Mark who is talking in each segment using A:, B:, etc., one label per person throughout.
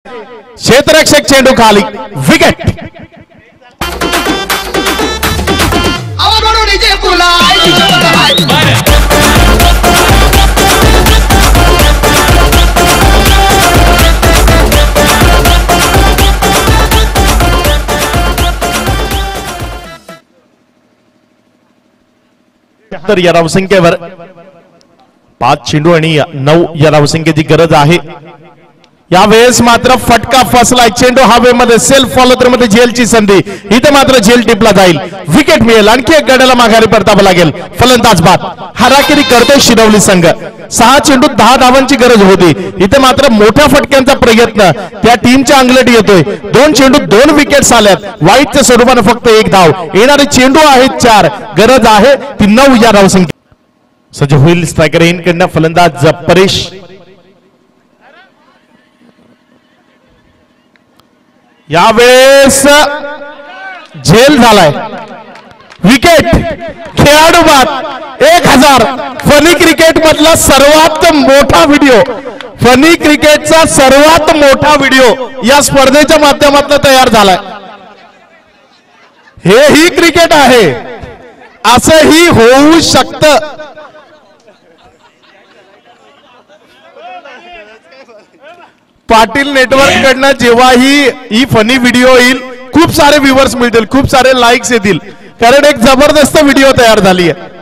A: क्षेत्ररक्षक चेंडू खाली विकेट. तर या धावसंख्येवर 5 चेंडू आणि 9 या धावसंख्येची गरज आहे. यावेळेस मात्र फटका फसलाय. चेंडू हवेमध्ये सेल्फ फॉलो तर मध्ये झेलची संधी. इथे मात्र झेल टिपला जाईल. विकेट मिळेल. आणखी एक गड्याला माघारी परतावं लागेल. फलंदाज बाद. हाराकिरी करतोय शिरवली संघ. 6 चेंडू 10 धावांची गरज होती. इथे मात्र मोठ्या फटक्यांचा प्रयत्न त्या टीमच्या अंगलट येतोय. 2 चेंडू 2 विकेट्स आल्यात. वाईटच्या स्वरूपाने फक्त 1 धाव. येणारे चेंडू आहेत 4. गरज आहे ती 9 या धावसंख्या. सज्ज होईल स्ट्रायकर इन कडनं फलंदाज परेश. यावेळेस झेल झालाय. विकेट. खेळाडू बाद. 1000. फनी क्रिकेट मधला सर्वात मोठा व्हिडिओ. फनी क्रिकेटचा सर्वात मोठा व्हिडिओ या स्पर्धेच्या माध्यमातून तयार झालाय. हे ही क्रिकेट आहे. असंही होऊ शकतं. पाटील नेटवर्क कडनं जेव्हा ही फनी व्हिडिओ येईल खूप सारे व्ह्यूअर्स मिळतील. खूप सारे लाईक्स येतील. कारण एक जबरदस्त व्हिडिओ तयार झाली आहे.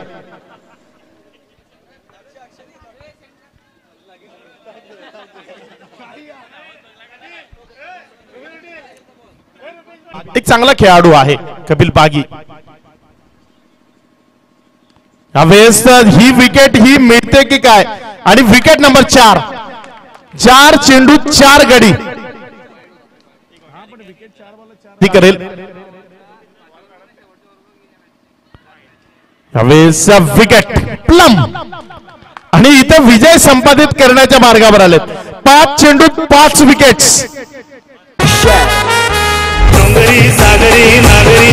A: एक चांगला खेळाडू आहे कपिल पागी. यावेळेस ही विकेट ही मिळते की काय. आणि विकेट नंबर 4. 4 चेंडू 4 गडी करेल. यावेळेस विकेट प्लम. आणि इथं विजय संपादित करण्याच्या मार्गावर आलेत. 5 चेंडू 5 विकेट्स.
B: डोंगरी सागरी नागरी